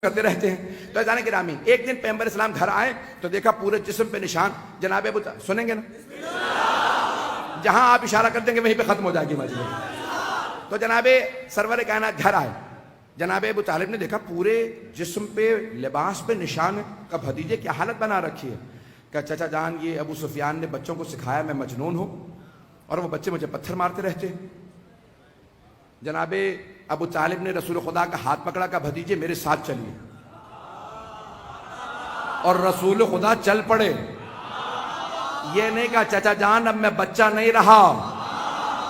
کرتے رہتے ہیں. تو اذان گرامی ایک دن پیغمبر اسلام گھر آئے تو دیکھا پورے جسم پہ نشان. جناب ابو سنیں گے نا, جہاں آپ اشارہ کر دیں گے وہیں پہ ختم ہو جائے گی مجلس. تو جناب سرور کائنات گھر آئے, جناب ابو طالب نے دیکھا پورے جسم پہ لباس پہ نشان ہے. کہ بھتیجے کیا حالت بنا رکھی ہے؟ کہ چچا جان یہ ابو سفیان نے بچوں کو سکھایا میں مجنون ہوں اور وہ بچے مجھے پتھر مارتے رہتے ہیں. جناب ابو طالب نے رسول خدا کا ہاتھ پکڑا کہ بھتیجے میرے ساتھ چلیے, اور رسول خدا چل پڑے. یہ نہیں کہا چچا جان اب میں بچہ نہیں رہا,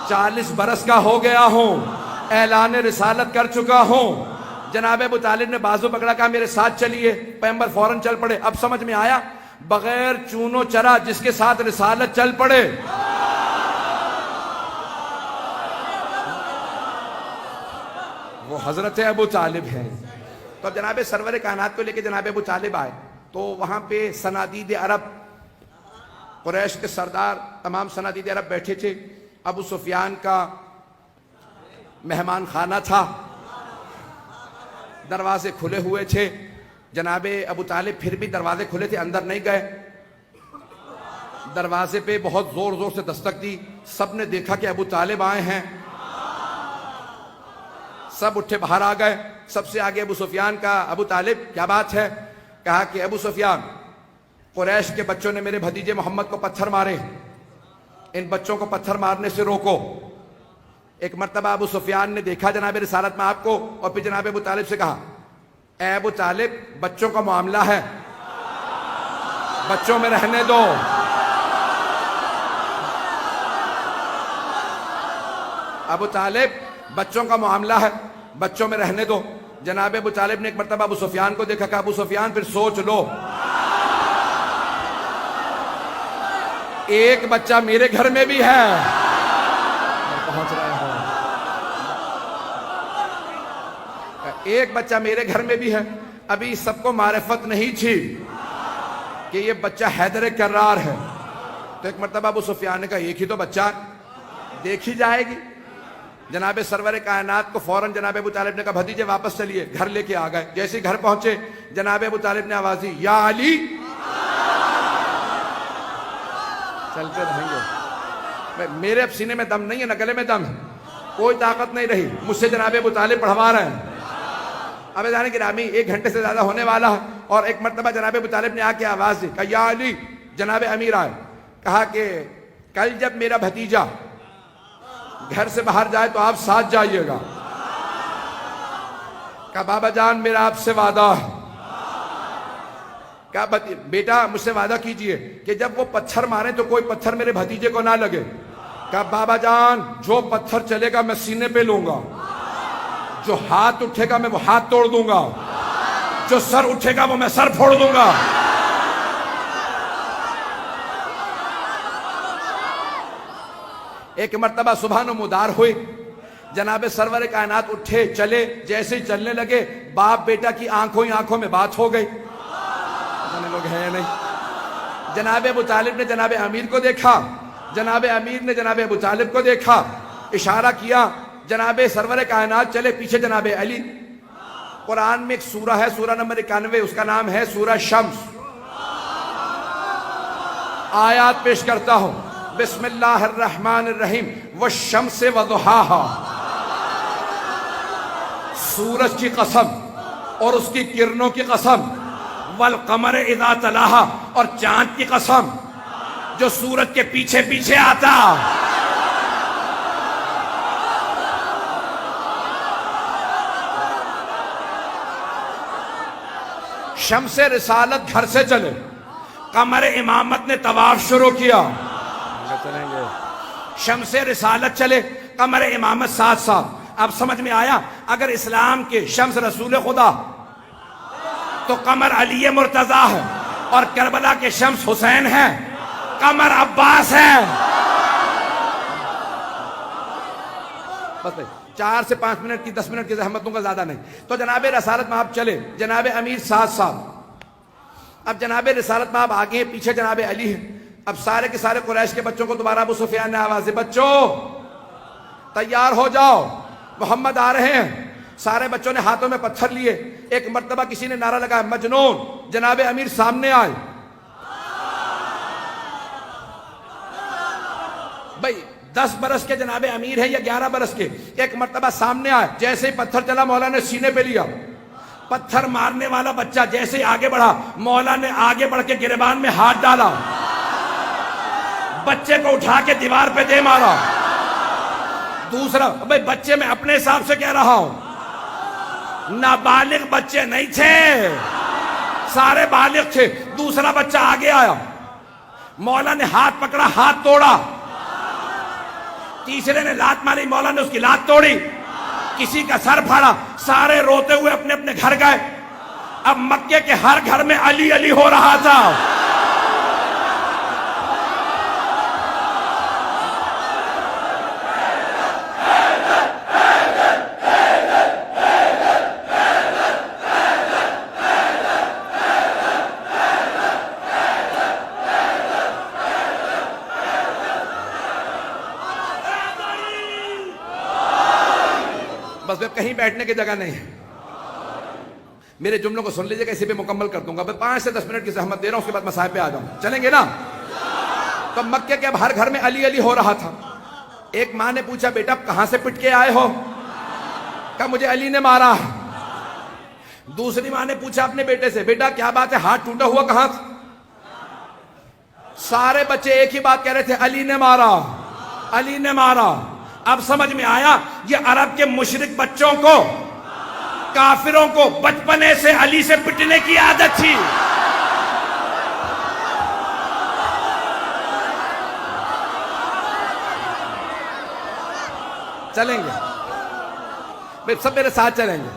40 برس کا ہو گیا ہوں, اعلان رسالت کر چکا ہوں. جناب ابو طالب نے بازو پکڑا کہا میرے ساتھ چلیے. پیغمبر فوراً چل پڑے. اب سمجھ میں آیا, بغیر چونو چرا جس کے ساتھ رسالت چل پڑے. وہ حضرت ابو طالب ہیں. تو جناب سرور کائنات کو لے کے جناب ابو طالب آئے تو وہاں پہ صنادید عرب, قریش کے سردار, تمام صنادید عرب بیٹھے تھے. ابو سفیان کا مہمان خانہ تھا, دروازے کھلے ہوئے تھے. جناب ابو طالب پھر بھی دروازے کھلے تھے, اندر نہیں گئے. دروازے پہ بہت زور زور سے دستک دی. سب نے دیکھا کہ ابو طالب آئے ہیں, سب اٹھے باہر آ گئے. سب سے آگے ابو سفیان کا, ابو طالب کیا بات ہے؟ کہا کہ ابو سفیان قریش کے بچوں نے میرے بھتیجے محمد کو پتھر مارے, ان بچوں کو پتھر مارنے سے روکو. ایک مرتبہ ابو سفیان نے دیکھا جناب رسالت میں آپ کو, اور پھر جناب ابو طالب سے کہا اے ابو طالب بچوں کا معاملہ ہے, بچوں میں رہنے دو. ابو طالب بچوں کا معاملہ ہے, بچوں میں رہنے دو. جناب ابو طالب نے ایک مرتبہ ابو سفیان کو دیکھا کہ ابو سفیان پھر سوچ لو, ایک بچہ میرے گھر میں بھی ہے. پہنچ رہے ہیں, ایک بچہ میرے گھر میں بھی ہے. ابھی سب کو معرفت نہیں تھی کہ یہ بچہ حیدر کرار ہے. تو ایک مرتبہ ابو سفیان نے کہا ایک ہی تو بچہ دیکھی جائے گی. جناب سرور کائنات کو فوراً جناب ابو طالب نے کہا بھتیجے واپس چلیے. گھر لے کے آ گئے. جیسے گھر پہنچے جناب ابو طالب نے آواز دی یا علی. چلتے رہیں گے, میرے اب سینے میں دم نہیں ہے نہ گلے میں دم ہے, کوئی طاقت نہیں رہی. مجھ سے جناب ابو طالب پڑھوا رہے ہیں. اب جانے گرامی 1 گھنٹے سے زیادہ ہونے والا ہے. اور ایک مرتبہ جناب ابو طالب نے آ کے آواز دی, کہا یا علی. جناب امیر آئے, کہا کہ کل جب میرا بھتیجا گھر سے باہر جائے تو آپ ساتھ جائیے گا. کہا بابا جان میرا آپ سے وعدہ ہے. کہا بیٹا مجھ سے وعدہ کیجئے کہ جب وہ پتھر مارے تو کوئی پتھر میرے بھتیجے کو نہ لگے. کہا بابا جان جو پتھر چلے گا میں سینے پہ لوں گا, جو ہاتھ اٹھے گا میں وہ ہاتھ توڑ دوں گا, جو سر اٹھے گا وہ میں سر پھوڑ دوں گا. ایک مرتبہ سبحان و مدار ہوئی. جناب سرور کائنات اٹھے چلے. جیسے ہی چلنے لگے باپ بیٹا کی آنکھوں ہی آنکھوں میں بات ہو گئی. لوگ ہیں نہیں. جناب ابو طالب نے جناب امیر کو دیکھا, جناب امیر نے جناب ابو طالب کو دیکھا, اشارہ کیا. جناب سرور کائنات چلے پیچھے جناب علی. قرآن میں ایک سورہ ہے, سورہ نمبر 91, اس کا نام ہے سورہ شمس. آیات پیش کرتا ہوں. بسم اللہ الرحمن الرحیم. والشمس وضحاها, سورج کی قسم اور اس کی کرنوں کی قسم. والقمر اذا تلاها, اور چاند کی قسم جو سورج کے پیچھے پیچھے آتا. شمس رسالت گھر سے چلے, قمر امامت نے طواف شروع کیا. شمس رسالت چلے, قمر امامت ساتھ ساتھ. اب سمجھ میں آیا, اگر اسلام کے شمس رسول خدا تو قمر علی مرتضیٰ ہے, اور کربلا کے شمس حسین ہے, قمر عباس ہے. بس 4 سے 5 منٹ کی 10 منٹ کی زحمتوں کا زیادہ نہیں. تو جناب رسالت میں آپ چلے, جناب امیر ساتھ ساتھ. اب جناب رسالت میں آپ آگے ہیں, پیچھے جناب علی ہے. اب سارے کے سارے قریش کے بچوں کو دوبارہ ابو سفیان نے آواز دی, بچوں تیار ہو جاؤ, محمد آ رہے ہیں. سارے بچوں نے ہاتھوں میں پتھر لیے. ایک مرتبہ کسی نے نعرہ لگایا مجنون. جناب امیر سامنے آئے. بھائی 10 برس کے جناب امیر ہیں یا 11 برس کے. ایک مرتبہ سامنے آئے, جیسے ہی پتھر چلا مولا نے سینے پہ لیا. پتھر مارنے والا بچہ جیسے ہی آگے بڑھا, مولا نے آگے بڑھ کے گریبان میں ہاتھ ڈالا, بچے کو اٹھا کے دیوار پہ دے مارا. دوسرا, بھئی بچے میں اپنے حساب سے کہہ رہا ہوں, نابالغ بچے نہیں تھے, سارے بالغ تھے. دوسرا بچہ آگے آیا, مولا نے ہاتھ پکڑا, ہاتھ توڑا. تیسرے نے لات ماری, مولا نے اس کی لات توڑی. کسی کا سر پھاڑا. سارے روتے ہوئے اپنے اپنے گھر گئے. اب مکے کے ہر گھر میں علی علی ہو رہا تھا. بس کہیں بیٹھنے کی جگہ نہیں ہے. میرے جملوں کو سن لیجیے گا, اسی پہ مکمل کر دوں گا. 5 سے 10 منٹ کی زحمت دے رہا ہوں, اس کے بعد مسائل پہ آ جاؤں. چلیں گے نا؟ تو مکے کے اب ہر گھر میں علی علی ہو رہا تھا. ایک ماں نے پوچھا بیٹا آپ کہاں سے پٹ کے آئے ہو؟ کہا مجھے علی نے مارا. دوسری ماں نے پوچھا اپنے بیٹے سے بیٹا کیا بات ہے, ہاتھ ٹوٹا ہوا کہاں تھا؟ سارے بچے ایک ہی بات کہہ رہے تھے, علی نے مارا, علی نے مارا. اب سمجھ میں آیا یہ عرب کے مشرک بچوں کو, کافروں کو بچپنے سے علی سے پٹنے کی عادت تھی. چلیں گے بھائی, سب میرے ساتھ چلیں گے.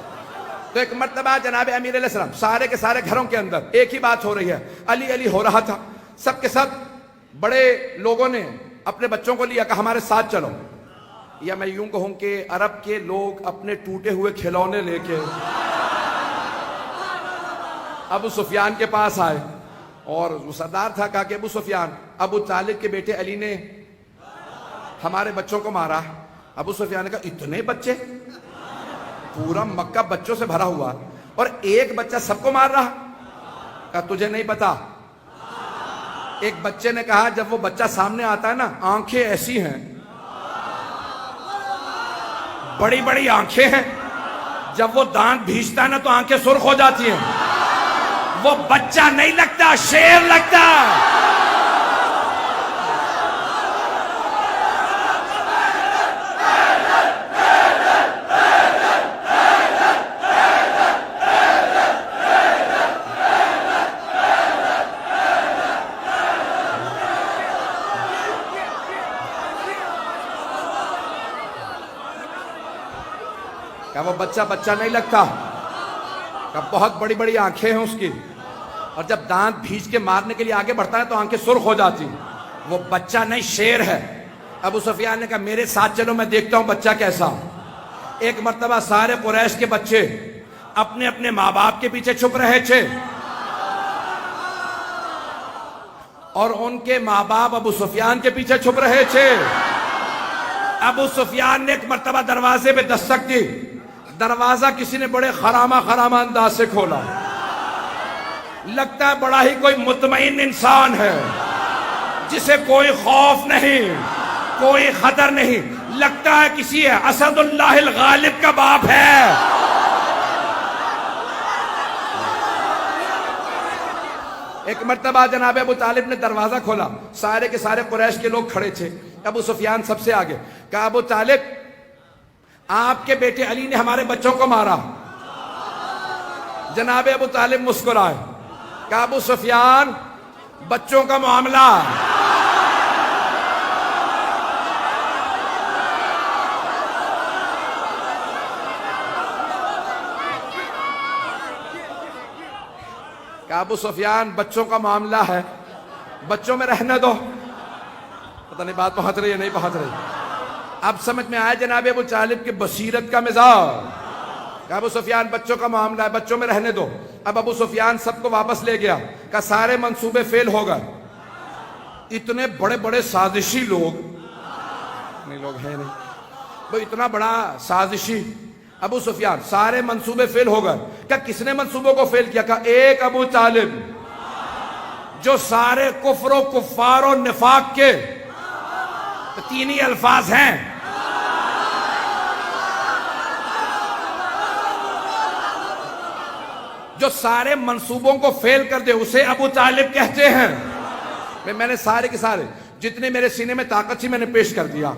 تو ایک مرتبہ جناب امیر علیہ السلام سارے کے سارے گھروں کے اندر ایک ہی بات ہو رہی ہے, علی علی ہو رہا تھا. سب کے سب بڑے لوگوں نے اپنے بچوں کو لیا, کہا ہمارے ساتھ چلو. یا میں یوں کہوں کہ عرب کے لوگ اپنے ٹوٹے ہوئے کھلونے لے کے ابو سفیان کے پاس آئے, اور وہ سردار تھا. کہا کہ ابو سفیان, ابو طالب کے بیٹے علی نے ہمارے بچوں کو مارا. ابو سفیان نے کہا اتنے بچے؟ پورا مکہ بچوں سے بھرا ہوا, اور ایک بچہ سب کو مار رہا. کہا تجھے نہیں پتا. ایک بچے نے کہا جب وہ بچہ سامنے آتا ہے نا, آنکھیں ایسی ہیں, بڑی بڑی آنکھیں ہیں, جب وہ دانت بھیجتا ہے نا تو آنکھیں سرخ ہو جاتی ہیں. وہ بچہ نہیں لگتا, شیر لگتا. وہ بچہ بچہ نہیں لگتا. بہت بڑی بڑی آنکھیں ہیں اس کی, اور جب دانت بھیج کے مارنے کے لیے آگے بڑھتا ہے تو آنکھیں سرخ ہو جاتی. وہ بچہ نہیں, شیر ہے. ابو سفیان نے کہا میرے ساتھ چلو, میں دیکھتا ہوں بچہ کیسا. ایک مرتبہ سارے قریش کے بچے اپنے اپنے ماں باپ کے پیچھے چھپ رہے تھے, اور ان کے ماں باپ ابو سفیان کے پیچھے چھپ رہے تھے. ابو سفیان نے ایک مرتبہ دروازے پہ دستک دی. دروازہ کسی نے بڑے خرامہ انداز سے کھولا. لگتا ہے بڑا ہی کوئی مطمئن انسان ہے, جسے کوئی خوف نہیں, کوئی خطر نہیں. لگتا ہے کسی اسد اللہ الغالب کا باپ ہے. ایک مرتبہ جناب ابو طالب نے دروازہ کھولا. سارے کے سارے قریش کے لوگ کھڑے تھے. ابو سفیان سب سے آگے. کہا ابو طالب آپ کے بیٹے علی نے ہمارے بچوں کو مارا. جناب ابو طالب مسکرائے. کہا ابو سفیان بچوں کا معاملہ, کہا ابو سفیان بچوں کا معاملہ ہے, بچوں میں رہنے دو. پتہ نہیں بات پہنچ رہی ہے نہیں پہنچ رہی. اب سمجھ میں آیا جناب ابو طالب کی بصیرت کا مزاج. کہا ابو سفیان بچوں کا معاملہ ہے, بچوں میں رہنے دو. اب ابو سفیان سب کو واپس لے گیا. کہا سارے منصوبے فیل ہو گئے. اتنے بڑے بڑے سازشی لوگ ہیں نہیں, وہ اتنا بڑا سازشی ابو سفیان سارے منصوبے فیل ہو گئے. کیا کس نے منصوبوں کو فیل کیا؟ کہا ایک ابو طالب جو سارے کفر و کفار و نفاق کے تین ہی الفاظ ہیں، جو سارے منصوبوں کو فیل کر دے اسے ابو طالب کہتے ہیں. میں نے سارے کے سارے جتنے میرے سینے میں طاقت تھی میں نے پیش کر دیا.